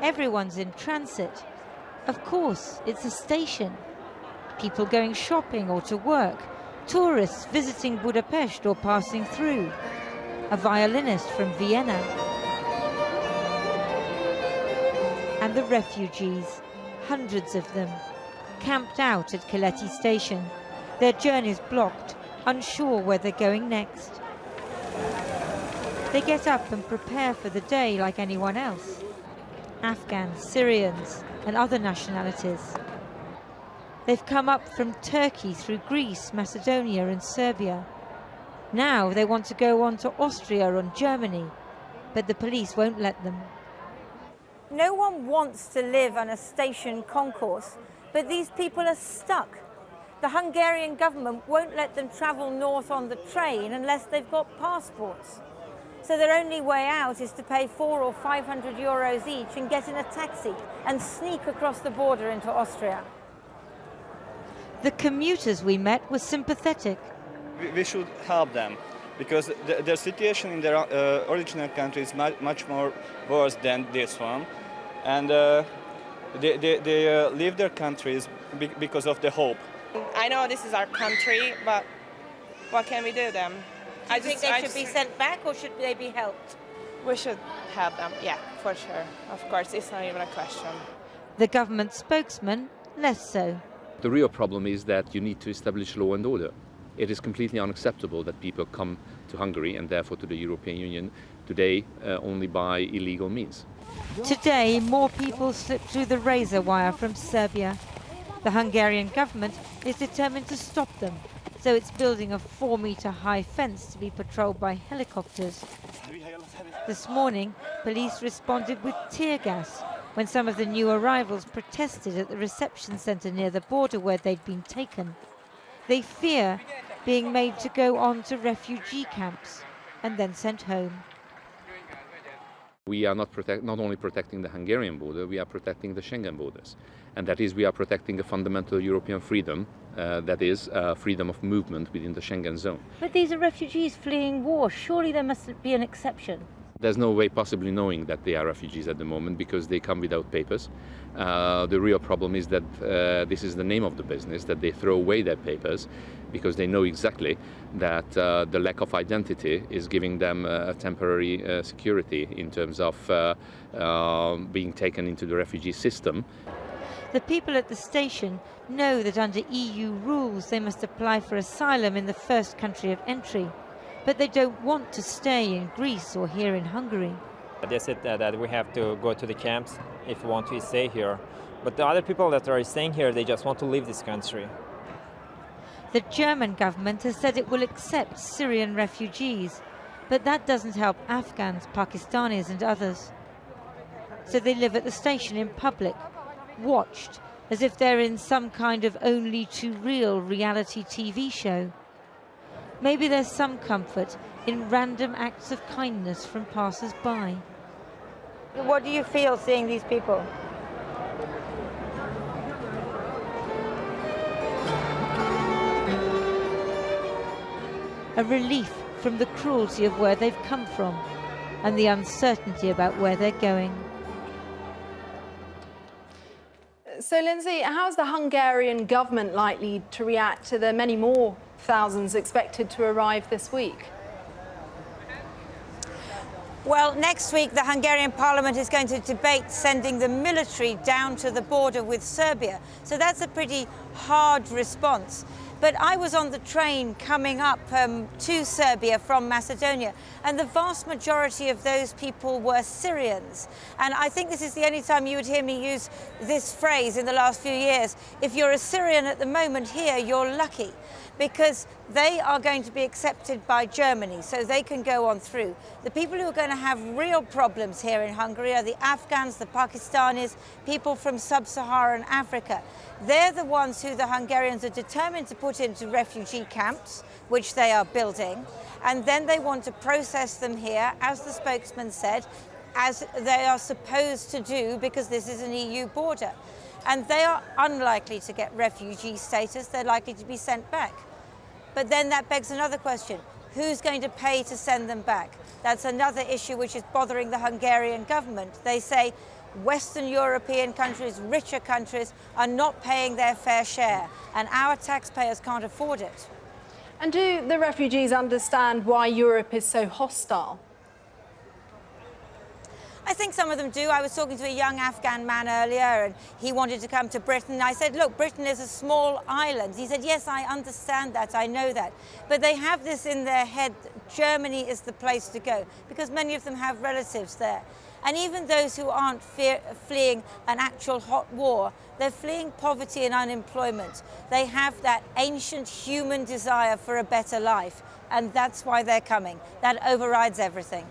Everyone's in transit. Of course, it's a station. People going shopping or to work, tourists visiting Budapest or passing through, a violinist from Vienna, and the refugees, hundreds of them, camped out at Keleti station, their journeys blocked, unsure where they're going next. They get up and prepare for the day like anyone else. Afghans, Syrians, and other nationalities. They've come up from Turkey through Greece, Macedonia and Serbia. Now they want to go on to Austria and Germany, but the police won't let them. No one wants to live on a station concourse, but these people are stuck. The Hungarian government won't let them travel north on the train unless they've got passports. So their only way out is to pay 400 or 500 euros each and get in a taxi and sneak across the border into Austria. The commuters we met were sympathetic. We should help them because their situation in their original country is much more worse than this one. And they leave their countries because of the hope. I know this is our country, but what can we do then? Do you think they should be sent back or should they be helped? We should help them, yeah, for sure. Of course, it's not even a question. The government spokesman, less so. The real problem is that you need to establish law and order. It is completely unacceptable that people come to Hungary and therefore to the European Union today only by illegal means. Today, more people slip through the razor wire from Serbia. The Hungarian government is determined to stop them, so it's building a 4-metre-high fence to be patrolled by helicopters. This morning, police responded with tear gas when some of the new arrivals protested at the reception centre near the border where they'd been taken. They fear being made to go on to refugee camps and then sent home. We are not only protecting the Hungarian border, we are protecting the Schengen borders. And that is, we are protecting a fundamental European freedom, that is, freedom of movement within the Schengen zone. But these are refugees fleeing war. Surely there must be an exception. There's no way possibly knowing that they are refugees at the moment because they come without papers. The real problem is that this is the name of the business, that they throw away their papers because they know exactly that the lack of identity is giving them a temporary security in terms of being taken into the refugee system. The people at the station know that under EU rules they must apply for asylum in the first country of entry. But they don't want to stay in Greece or here in Hungary. They said that we have to go to the camps if we want to stay here. But the other people that are staying here, they just want to leave this country. The German government has said it will accept Syrian refugees, but that doesn't help Afghans, Pakistanis and others. So they live at the station in public, watched as if they're in some kind of only too real reality TV show. Maybe there's some comfort in random acts of kindness from passers-by. What do you feel seeing these people? A relief from the cruelty of where they've come from and the uncertainty about where they're going. So, Lindsay, how's the Hungarian government likely to react to the many more thousands expected to arrive this week? Well, next week the Hungarian parliament is going to debate sending the military down to the border with Serbia. So that's a pretty hard response. But I was on the train coming up to Serbia from Macedonia, and the vast majority of those people were Syrians. And I think this is the only time you would hear me use this phrase in the last few years. If you're a Syrian at the moment here, you're lucky, because they are going to be accepted by Germany, so they can go on through. The people who are going to have real problems here in Hungary are the Afghans, the Pakistanis, people from sub-Saharan Africa. They're the ones who the Hungarians are determined to put into refugee camps, which they are building, and then they want to process them here, as the spokesman said, as they are supposed to do because this is an EU border. And they are unlikely to get refugee status, they're likely to be sent back. But then that begs another question. Who's going to pay to send them back? That's another issue which is bothering the Hungarian government. They say, Western European countries, richer countries, are not paying their fair share, and our taxpayers can't afford it. And do the refugees understand why Europe is so hostile? I think some of them do. I was talking to a young Afghan man earlier and he wanted to come to Britain. I said, look, Britain is a small island. He said, yes, I understand that, I know that. But they have this in their head, Germany is the place to go, because many of them have relatives there. And even those who aren't fleeing an actual hot war, they're fleeing poverty and unemployment. They have that ancient human desire for a better life, and that's why they're coming. That overrides everything.